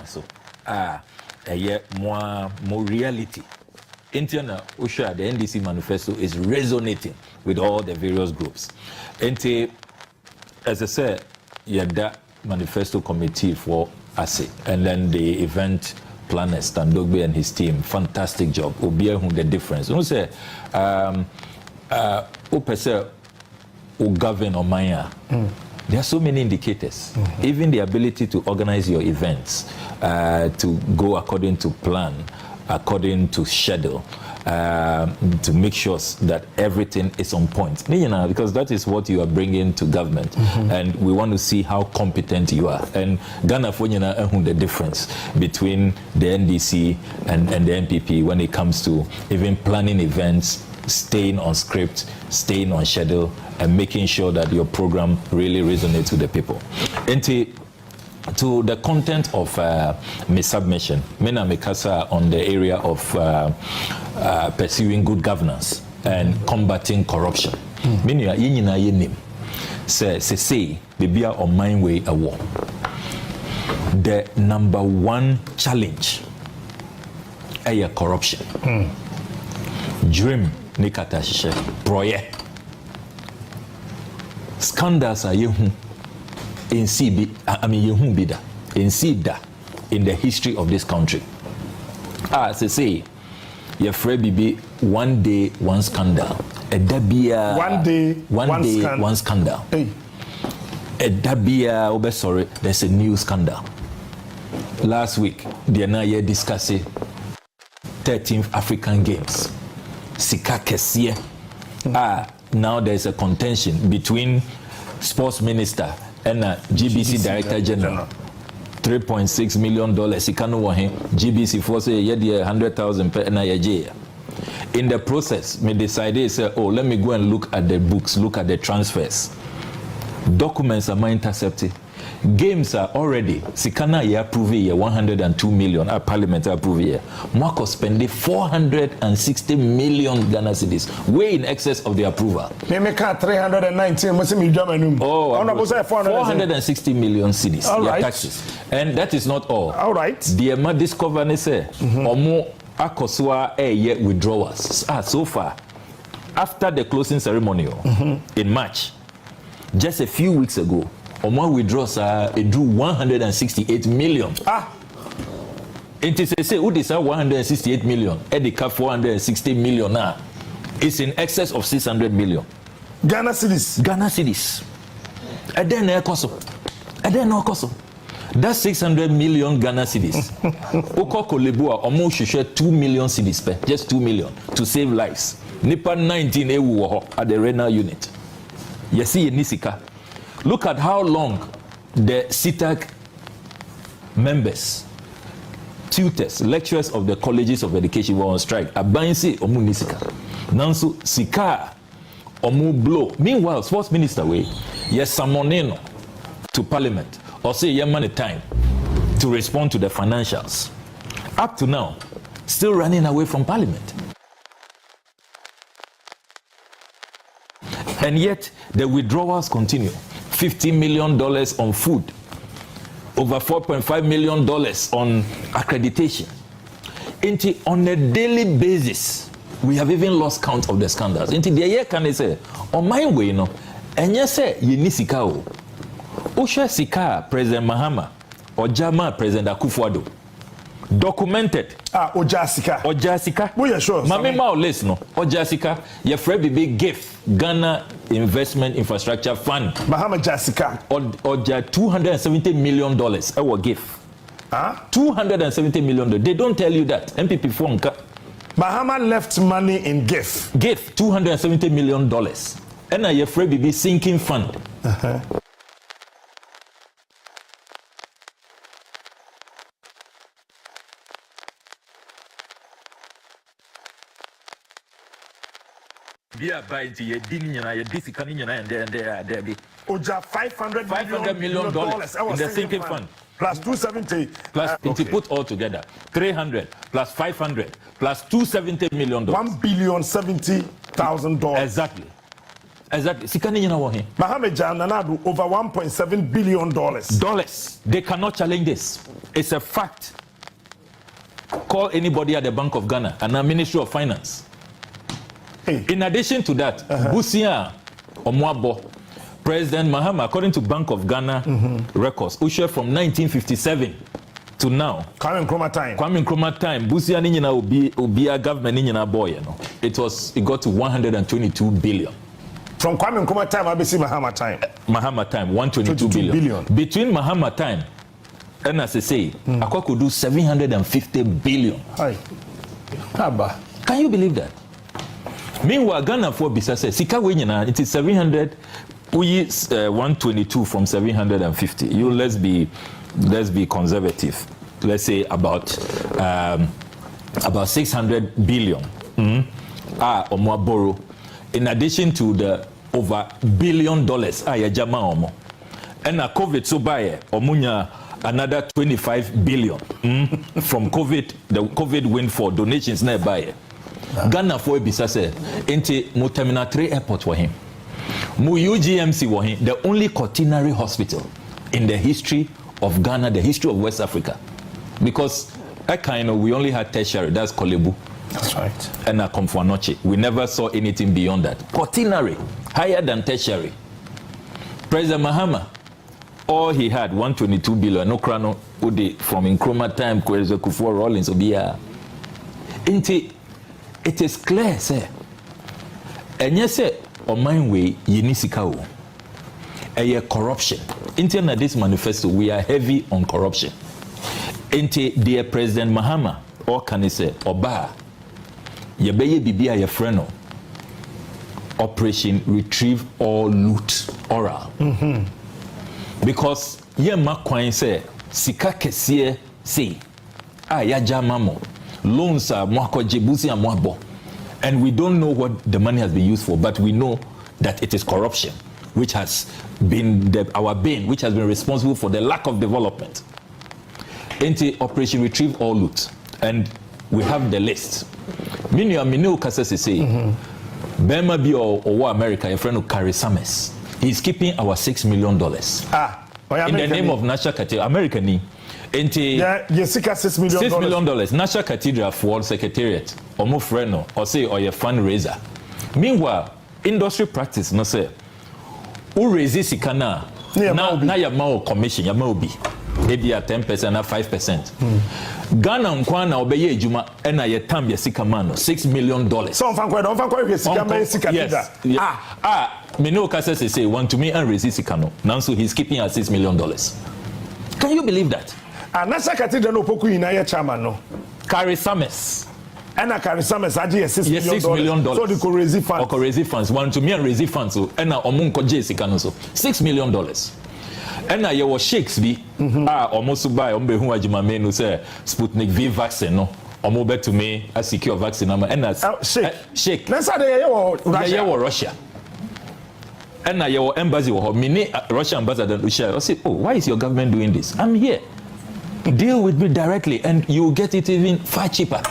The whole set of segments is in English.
so more reality. Internal Usha, the NDC manifesto is resonating with all the various groups. And as I said, that manifesto committee for ASE, and then the event planner Standogbe and his team, fantastic job. Obia who the difference. You say, govern or Maya. There are so many indicators. Even the ability to organize your events, to go according to plan, according to schedule, to make sure that everything is on point. Because that is what you are bringing to government. And we want to see how competent you are. And Ghana for the difference between the NDC and the NPP when it comes to even planning events, staying on script, staying on schedule, and making sure that your program really resonates with the people. And to the content of my submission, Mena Mikasa on the area of pursuing good governance and combating corruption. Many are in say, baby are on my way a war. The number one challenge is corruption. Dream Nikata Shishe, Proye. Scandals are you. In CB, I mean, you be that in CBDA in the history of this country. As I say, your friend be one day, one scandal. A dabia, one scandal. Hey. A dabia, sorry, there's a new scandal. Last week, the Anaya discussed 13th African Games. Sika Kessie. Now there's a contention between sports minister and GBC Director General. $3.6 million. GBC for say 100,000 per NIJ. In the process, me decided say, oh, let me go and look at the books, look at the transfers. Documents are intercepted. Games are already Sikana ye approve ye 102 million. Our parliament approve ye. Mwako spend 460 million Ghana cedis, way in excess of the approval. Me make 319. Oh, 460 million cedis. All right. Taxes, and that is not all. All right. The amount discovered say omo akoswa ye withdrawals. So far, after the closing ceremony in March, just a few weeks ago. Omo withdraws drew 168 million. It is say who this 168 million? Edika 460 million now. It's in excess of 600 million. Ghana cedis. Ghana cedis. And then no cost. That's 600 million Ghana cedis. Okoko Lebua Omo should share 2 million cedis per, just 2 million to save lives. Nipa 19 ewu at the renal unit. You see Nisika. Look at how long the CITAC members, tutors, lecturers of the colleges of education were on strike. Abansi omu nisika. Nansu sika omu blow. Meanwhile, sports minister way, yes, summonino to parliament or say yeman time to respond to the financials. Up to now, still running away from parliament. And yet the withdrawals continue. $50 million on food, over $4.5 million on accreditation. On a daily basis, we have even lost count of the scandals. The year can say, on my way, no, and yes, say, you need Sika. Osha Sika, President Mahama, or Jama, President Akufo-Addo. Documented. Ojasika. We are sure. Mami ma list no. Ojasika. Your friend big gift. Ghana Investment Infrastructure Fund. Bahama Jasika. Oja $270 million. Our gift. $270 million. They don't tell you that. MPP form. Bahama left money in gift. Gift $270 million. And your friend be sinking fund. Oja $500 million in the sinking fund. Plus 270. Plus, okay. Put all together, 300 plus 500 plus $270 million. $1,070,000. Exactly. Exactly. Sika ni nyina wo he. Mahama Jananadu over $1.7 billion. Dollars. They cannot challenge this. It's a fact. Call anybody at the Bank of Ghana and the Ministry of Finance. Hey. In addition to that, Busia Omwabo, President Mahama, according to Bank of Ghana records, Usher from 1957 to now. Kwame Nkrumah time. Busia ni nyina obi a government ni nyina boy, you know. It got to 122 billion. From Kwame Nkrumah time, Abesi Mahama time. Mahama time, 122 billion. Between Mahama time and as I say, Akwa could do 750 billion. Hi. Haba. Can you believe that? Meanwhile, Ghana for Bisa says, Sika Winyana, it is 700, we 122 from 750. Let's be conservative. Let's say about 600 billion. Or more borrow. In addition to the over $1 billion, yajama omo. And a COVID so buy omunya another 25 billion from COVID, the COVID windfall donations nearby. Ghana for Bisa said, into Mo Terminal 3 airport for him. Mo UGMC for him, the only quaternary hospital in the history of Ghana, the history of West Africa. Because we only had tertiary, that's Kolebu. That's right. And Akomfuanoche. We never saw anything beyond that. Quaternary, higher than tertiary. President Mahama, all he had, 122 billion, no krano, from Nkrumah time, Kufuor Rawlings, Obia. It is clear, sir. And yes, sir, on my way, Yenisika. Corruption. In this manifesto, we are heavy on corruption. Dear President Mahama, or can I say, Oba, Yabeye Bibia Yefreno, Operation Retrieve All Loot Oral. Because ye makwan say, Sika Kesie say, Yaja Mamo, loans are Mwako Jebusi and Mwabo. And we don't know what the money has been used for, but we know that it is corruption, which has been our bane, which has been responsible for the lack of development. Into Operation Retrieve All Loot. And we have the list. Minu Kasese say, Bema bi or America, a friend of Carrie Summers. He's keeping our $6 million. In the name of National Cathedral, American. Jessica $6 million. $6 million. National Cathedral for Secretariat, or more friend, or say, or a fundraiser. Meanwhile, industry practice, no say, who resist Ikana, now your mao commission, your mobi. Maybe at 10% or 5%. Ghana Nkwana obeye juma ena ye tam ye sika mano $6 million. So on sika sika yes. Me no kase say want to me and resist sika no. Now so he's keeping at $6 million. Can you believe that? National Cathedral no poku ina ye chairman no. Carrie Summers. Ena Carrie Summers aje $6 million. So the Korezi funds. Korezi funds want to me and resist funds so ena omunko je sika no so $6 million. And now your shakes be almost buy hu ajima menu say Sputnik V vaccine no omo bet to me a secure vaccine and as shake let's say Russia and now your embassy or mini Russia ambassador I say, oh, why is your government doing this? I'm here, deal with me directly and you get it even far cheaper.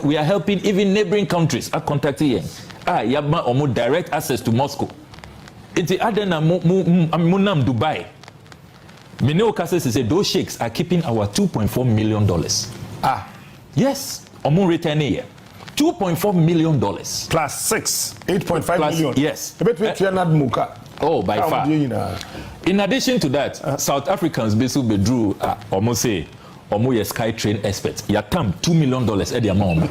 We are helping even neighboring countries are contacting yabma omo direct access to Moscow. It's the adena munam Dubai. Mineo Kasese said those sheikhs are keeping our $2.4 million. Yes, omun return here. $2.4 million. Plus 8.5 million. Yes. Oh, by far. In addition to that, South Africans basically drew almost say almost sky train experts. Yatam $2 million at the amount.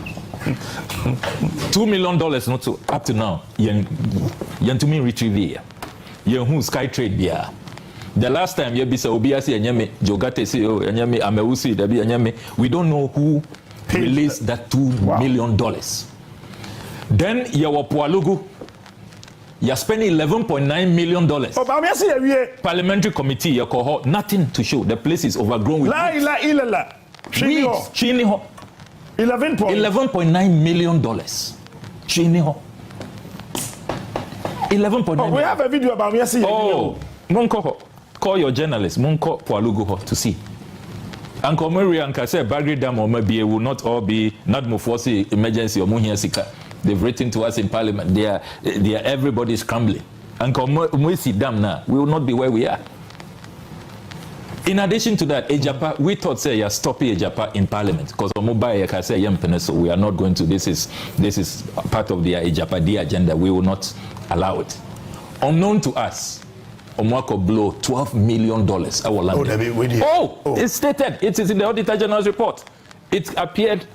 $2 million not so up to now. Yen to me retrieve here. Yen who sky trade there. The last time you be say obiasi anyame jogate say anyame amewusi dabi anyame, we don't know who released that $2 million. Then your Pualugu, you're spending $11.9 million. Parliamentary committee, your cohort, nothing to show. The place is overgrown with $11.9 million. Chiniho. 11.9. We have a video about me. Oh, Monko, call your journalist, Monko Pualugu to see. Uncle Mary and Kase Bagri Dam or maybe will not all be not more forcing emergency or Muhiasika. They've written to us in Parliament. They are everybody scrambling. And we see them now, we will not be where we are. In addition to that, Ejapa, we thought say you're stopping Ejapa in Parliament because we are not going to. This is part of their Ejapa D agenda. We will not allow it. Unknown to us, Omwako blow $12 million our land. It's stated. It is in the Auditor General's report. It appeared.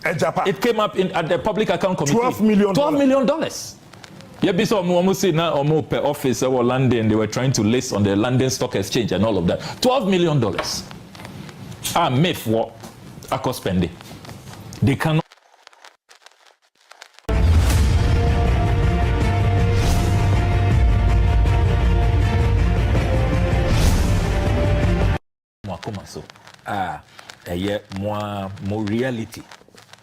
Ejapa. It came up at the Public Account Committee. $12 million. $12 million. Yeah, because almost now per office or London, they were trying to list on the London Stock Exchange and all of that. $12 million. Myth what I could spend it. They cannot. More reality.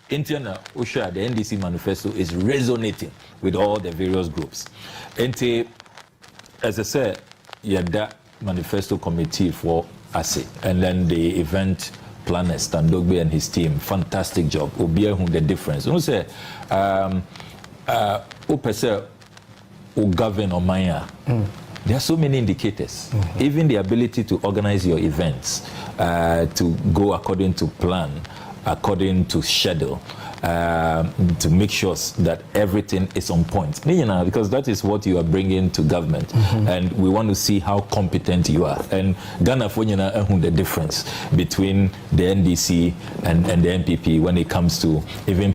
Intiana Usha, the NDC manifesto is resonating with all the various groups. And as I said, that manifesto committee for ASE, and then the event planner Standogbe and his team, fantastic job. Obia the difference. You say, govern or Maya. There are so many indicators. Even the ability to organize your events, to go according to plan, according to schedule, to make sure that everything is on point. Because that is what you are bringing to government. And we want to see how competent you are. And Ghana for the difference between the NDC and the NPP when it comes to even